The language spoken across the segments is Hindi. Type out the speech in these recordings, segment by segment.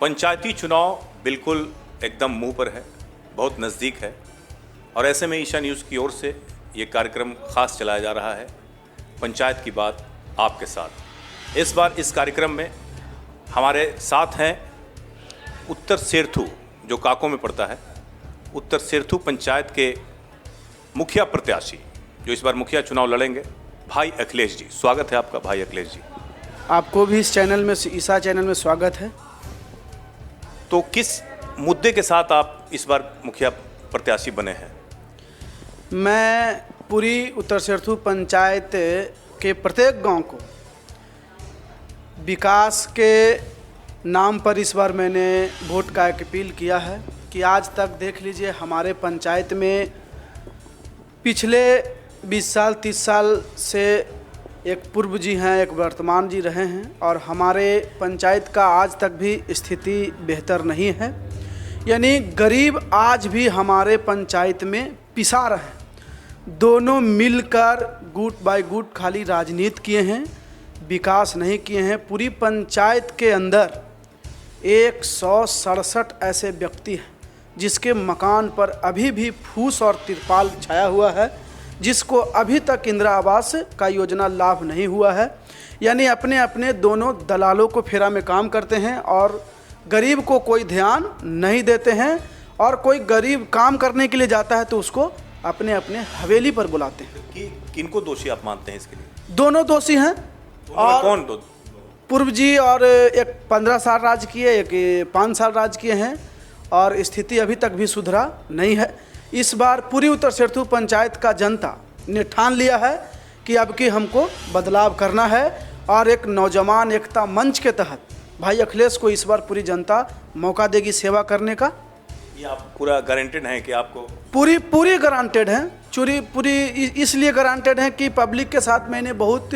पंचायती चुनाव बिल्कुल एकदम मुंह पर है, बहुत नज़दीक है और ऐसे में ईशा न्यूज़ की ओर से ये कार्यक्रम ख़ास चलाया जा रहा है, पंचायत की बात आपके साथ। इस बार इस कार्यक्रम में हमारे साथ हैं उत्तर सेर्थू, जो काको में पड़ता है, उत्तर सेर्थू पंचायत के मुखिया प्रत्याशी जो इस बार मुखिया चुनाव लड़ेंगे, भाई अखिलेश जी। स्वागत है आपका भाई अखिलेश जी। आपको भी इस चैनल में, ईशा चैनल में स्वागत है। तो किस मुद्दे के साथ आप इस बार मुखिया प्रत्याशी बने हैं? मैं पूरी उत्तर सेर्थू पंचायत के प्रत्येक गांव को विकास के नाम पर इस बार मैंने वोट का एक अपील किया है कि आज तक देख लीजिए हमारे पंचायत में पिछले 20 साल 30 साल से एक पूर्व जी हैं, एक वर्तमान जी रहे हैं और हमारे पंचायत का आज तक भी स्थिति बेहतर नहीं है। यानी गरीब आज भी हमारे पंचायत में पिसा रहे हैं। दोनों मिलकर गुट बाय गुट खाली राजनीति किए हैं, विकास नहीं किए हैं। पूरी पंचायत के अंदर 167 ऐसे व्यक्ति हैं जिसके मकान पर अभी भी फूस और तिरपाल छाया हुआ है, जिसको अभी तक इंदिरा आवास का योजना लाभ नहीं हुआ है। यानी अपने अपने दोनों दलालों को फेरा में काम करते हैं और गरीब को कोई ध्यान नहीं देते हैं। और कोई गरीब काम करने के लिए जाता है तो उसको अपने अपने हवेली पर बुलाते हैं। किनको दोषी आप मानते हैं इसके लिए? दोनों दोषी हैं। और कौन दो? पूर्व जी और एक 15 साल राज किए, एक 5 साल राज किए हैं और स्थिति अभी तक भी सुधरा नहीं है। इस बार पूरी उत्तर सेर्थू पंचायत का जनता ने ठान लिया है कि अब की हमको बदलाव करना है और एक नौजवान एकता मंच के तहत भाई अखिलेश को इस बार पूरी जनता मौका देगी सेवा करने का। ये आप पूरा गारंटेड हैं कि आपको? पूरी गारंटेड हैं। पूरी इसलिए गारंटेड हैं कि पब्लिक के साथ मैंने बहुत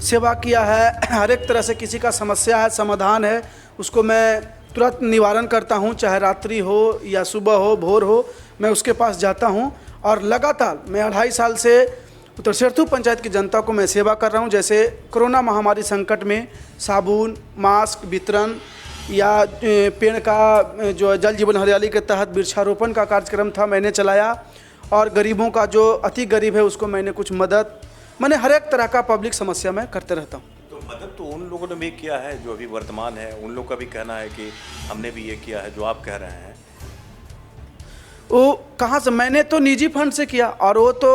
सेवा किया है। हर एक तरह से किसी का समस्या है, समाधान है, उसको मैं तुरंत निवारण करता हूं, चाहे रात्रि हो या सुबह हो, भोर हो, मैं उसके पास जाता हूं। और लगातार मैं 2.5 साल से उत्तर सेर्थू पंचायत की जनता को मैं सेवा कर रहा हूं। जैसे कोरोना महामारी संकट में साबुन, मास्क वितरण या पेड़ का जो जल जीवन हरियाली के तहत वृक्षारोपण का कार्यक्रम था मैंने चलाया। और गरीबों का जो अति गरीब है उसको मैंने कुछ मदद, मैंने हर एक तरह का पब्लिक समस्या मैं करते रहता हूँ। तो मदद तो उन लोगों ने भी किया है जो अभी वर्तमान है, उन लोगों का भी कहना है कि हमने भी ये किया है जो आप कह रहे हैं। वो कहाँ से? मैंने तो निजी फंड से किया और वो तो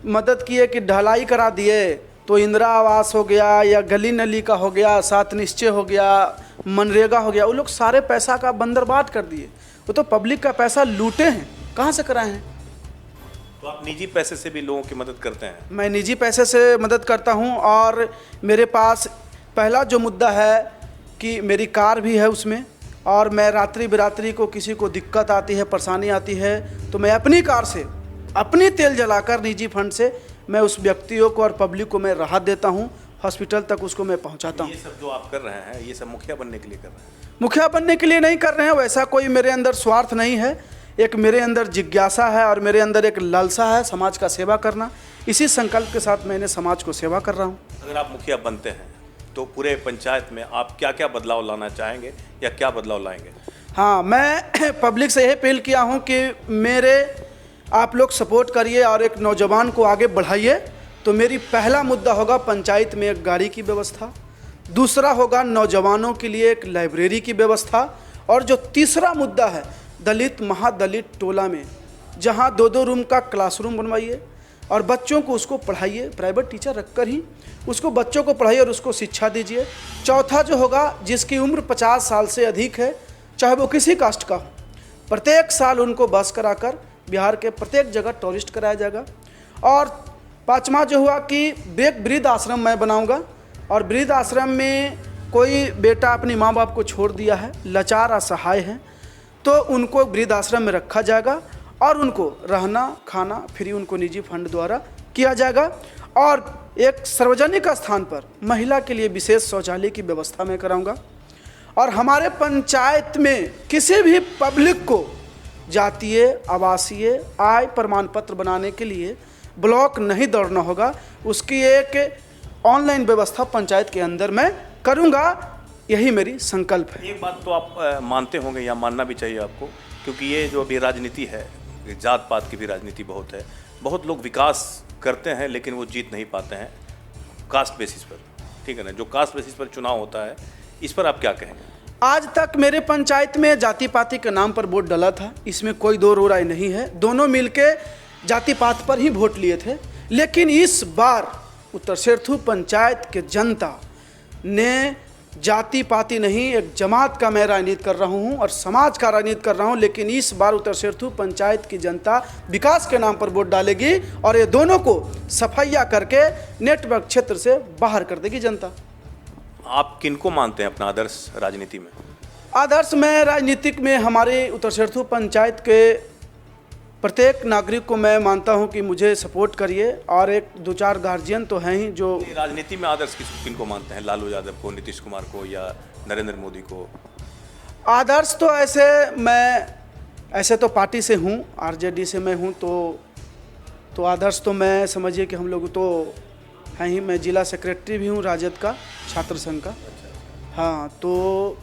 मदद किए कि ढलाई करा दिए, तो इंदिरा आवास हो गया या गली नली का हो गया, 7 निश्चय हो गया, मनरेगा हो गया, वो लोग सारे पैसा का बंदरबाट कर दिए। वो तो पब्लिक का पैसा लूटे हैं, कहाँ से कराए हैं? तो आप निजी पैसे से भी लोगों की मदद करते हैं? मैं निजी पैसे से मदद करता हूँ और मेरे पास पहला जो मुद्दा है कि मेरी कार भी है उसमें, और मैं रात्रि बिरात्रि को किसी को दिक्कत आती है, परेशानी आती है, तो मैं अपनी कार से अपनी तेल जलाकर निजी फंड से मैं उस व्यक्तियों को और पब्लिक को मैं राहत देता हूँ, हॉस्पिटल तक उसको मैं पहुँचाता हूँ। ये सब जो आप कर रहे हैं ये सब मुखिया बनने के लिए कर रहे हैं? मुखिया बनने के लिए नहीं कर रहे हैं, वैसा कोई मेरे अंदर स्वार्थ नहीं है। एक मेरे अंदर जिज्ञासा है और मेरे अंदर एक लालसा है समाज का सेवा करना। इसी संकल्प के साथ मैंने समाज को सेवा कर रहा हूँ। अगर आप मुखिया बनते हैं तो पूरे पंचायत में आप क्या क्या बदलाव लाना चाहेंगे या क्या बदलाव लाएंगे? हाँ, मैं पब्लिक से यह अपील किया हूँ कि मेरे आप लोग सपोर्ट करिए और एक नौजवान को आगे बढ़ाइए। तो मेरी पहला मुद्दा होगा पंचायत में एक गाड़ी की व्यवस्था, दूसरा होगा नौजवानों के लिए एक लाइब्रेरी की व्यवस्था, और जो तीसरा मुद्दा है दलित महादलित टोला में जहाँ 2-2 रूम का क्लासरूम बनवाइए और बच्चों को उसको पढ़ाइए, प्राइवेट टीचर रखकर ही उसको बच्चों को पढ़ाइए और उसको शिक्षा दीजिए। चौथा जो होगा, जिसकी उम्र 50 साल से अधिक है, चाहे वो किसी कास्ट का हो, प्रत्येक साल उनको बस कराकर बिहार के प्रत्येक जगह टूरिस्ट कराया जाएगा। और 5वां जो हुआ कि एक वृद्ध आश्रम मैं बनाऊंगा, और वृद्ध आश्रम में कोई बेटा अपने माँ बाप को छोड़ दिया है, लाचार असहाय हैं, तो उनको वृद्ध आश्रम में रखा जाएगा और उनको रहना खाना फ्री उनको निजी फंड द्वारा किया जाएगा। और एक सार्वजनिक स्थान पर महिला के लिए विशेष शौचालय की व्यवस्था मैं कराऊंगा। और हमारे पंचायत में किसी भी पब्लिक को जातीय आवासीय आय प्रमाण पत्र बनाने के लिए ब्लॉक नहीं दौड़ना होगा, उसकी एक ऑनलाइन व्यवस्था पंचायत के अंदर मैं करूंगा। यही मेरी संकल्प है। एक बात तो आप मानते होंगे या मानना भी चाहिए आपको, क्योंकि ये जो अभी राजनीति है, जात पात की भी राजनीति बहुत है, बहुत लोग विकास करते हैं लेकिन वो जीत नहीं पाते हैं कास्ट बेसिस पर, ठीक है ना। जो कास्ट बेसिस पर चुनाव होता है, इस पर आप क्या कहेंगे? आज तक मेरे पंचायत में जाति पाति के नाम पर वोट डला था, इसमें कोई दो रो राय नहीं है। दोनों मिलके जाति पात पर ही वोट लिए थे। लेकिन इस बार उत्तर सेर्थू पंचायत के जनता ने जाति पाति नहीं, एक जमात का मैं राजनीति कर रहा हूं और समाज का राजनीति कर रहा हूं। लेकिन इस बार उत्तर सेर्थू पंचायत की जनता विकास के नाम पर वोट डालेगी और ये दोनों को सफाइया करके नेटवर्क क्षेत्र से बाहर कर देगी जनता। आप किनको मानते हैं अपना आदर्श राजनीति में? आदर्श में राजनीतिक में हमारे उत्तर सेर्थू पंचायत के प्रत्येक नागरिक को मैं मानता हूं कि मुझे सपोर्ट करिए, और एक दो चार गार्जियन तो हैं ही जो राजनीति में आदर्श किनको मानते हैं? लालू यादव को, नीतीश कुमार को, या नरेंद्र मोदी को? आदर्श तो ऐसे तो पार्टी से हूँ, आरजेडी से मैं हूँ, तो आदर्श तो मैं समझिए कि हम लोग तो हैं ही। मैं जिला सेक्रेटरी भी हूँ राजद का, छात्र संघ का। हाँ, तो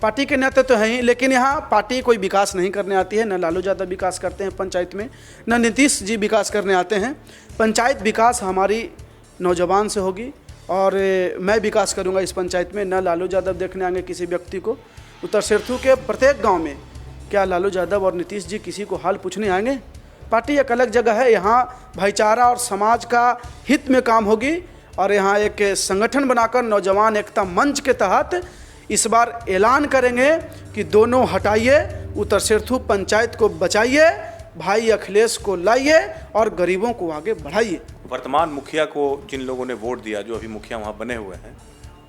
पार्टी के नाते तो हैं ही। लेकिन यहाँ पार्टी कोई विकास नहीं करने आती है, न लालू यादव विकास करते हैं पंचायत में, न नीतीश जी विकास करने आते हैं। पंचायत विकास हमारी नौजवान से होगी और मैं विकास करूँगा इस पंचायत में। न लालू यादव देखने आएंगे किसी व्यक्ति को। उत्तर सेर्थू के प्रत्येक गाँव में क्या लालू यादव और नीतीश जी किसी को हाल पूछने आएंगे? पार्टी एक अलग जगह है, यहाँ भाईचारा और समाज का हित में काम होगी। और यहाँ एक संगठन बनाकर नौजवान एकता मंच के तहत इस बार ऐलान करेंगे कि दोनों हटाइए, उत्तर सेर्थू पंचायत को बचाइए, भाई अखिलेश को लाइए और गरीबों को आगे बढ़ाइए। वर्तमान मुखिया को जिन लोगों ने वोट दिया, जो अभी मुखिया वहाँ बने हुए हैं,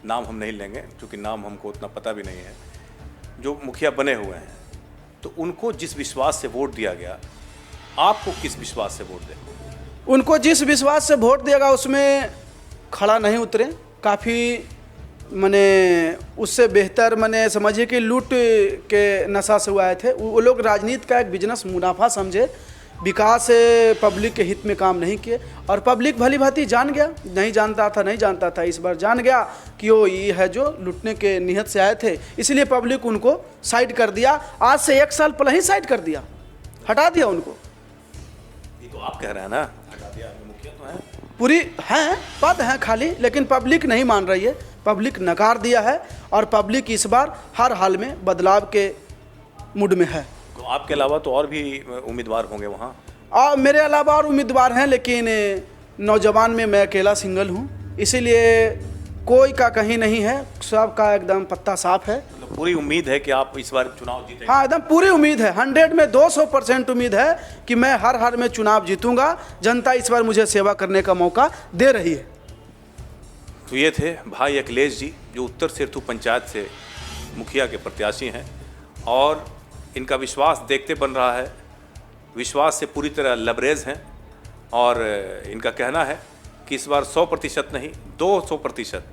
नाम हम नहीं लेंगे क्योंकि नाम हमको उतना पता भी नहीं है, जो मुखिया बने हुए हैं, तो उनको जिस विश्वास से वोट दिया गया, आपको किस विश्वास से वोट दें? उनको जिस विश्वास से वोट देगा उसमें खड़ा नहीं उतरे। काफ़ी मने उससे बेहतर मने समझिए कि लूट के नशा से वो आए थे। वो लोग राजनीति का एक बिजनेस मुनाफा समझे, विकास पब्लिक के हित में काम नहीं किए। और पब्लिक भली भांति जान गया, नहीं जानता था, इस बार जान गया कि वो ये है जो लूटने के नियत से आए थे। इसलिए पब्लिक उनको साइड कर दिया। आज से 1 साल पहले ही साइड कर दिया, हटा दिया उनको। ये तो आप कह रहे हैं ना, हटा दिया। मुखिया तो है, पूरी हैं, पद हैं खाली, लेकिन पब्लिक नहीं मान रही है, पब्लिक नकार दिया है। और पब्लिक इस बार हर हाल में बदलाव के मूड में है। तो आपके अलावा तो और भी उम्मीदवार होंगे वहाँ? और मेरे अलावा और उम्मीदवार हैं, लेकिन नौजवान में मैं अकेला सिंगल हूँ, इसीलिए कोई का कहीं नहीं है, सबका एकदम पत्ता साफ है। मतलब पूरी उम्मीद है कि आप इस बार चुनाव जीतेंगे? हाँ, एकदम पूरी उम्मीद है, 100 में 200% उम्मीद है कि मैं हर हाल में चुनाव जीतूंगा। जनता इस बार मुझे सेवा करने का मौका दे रही है। तो ये थे भाई अखिलेश जी, जो उत्तर सेर्थू पंचायत से मुखिया के प्रत्याशी हैं, और इनका विश्वास देखते बन रहा है, विश्वास से पूरी तरह लबरेज हैं। और इनका कहना है कि इस बार 100% नहीं, 200%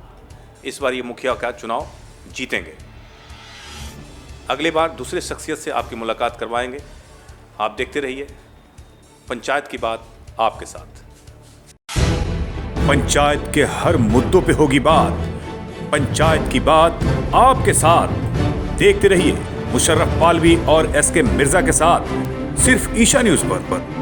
इस बार ये मुखिया का चुनाव जीतेंगे। अगली बार दूसरे शख्सियत से आपकी मुलाकात करवाएंगे। आप देखते रहिए पंचायत की बात आपके साथ। पंचायत के हर मुद्दों पे होगी बात, पंचायत की बात आपके साथ। देखते रहिए मुशर्रफ पालवी और एसके मिर्जा के साथ, सिर्फ ईशा न्यूज़ पर।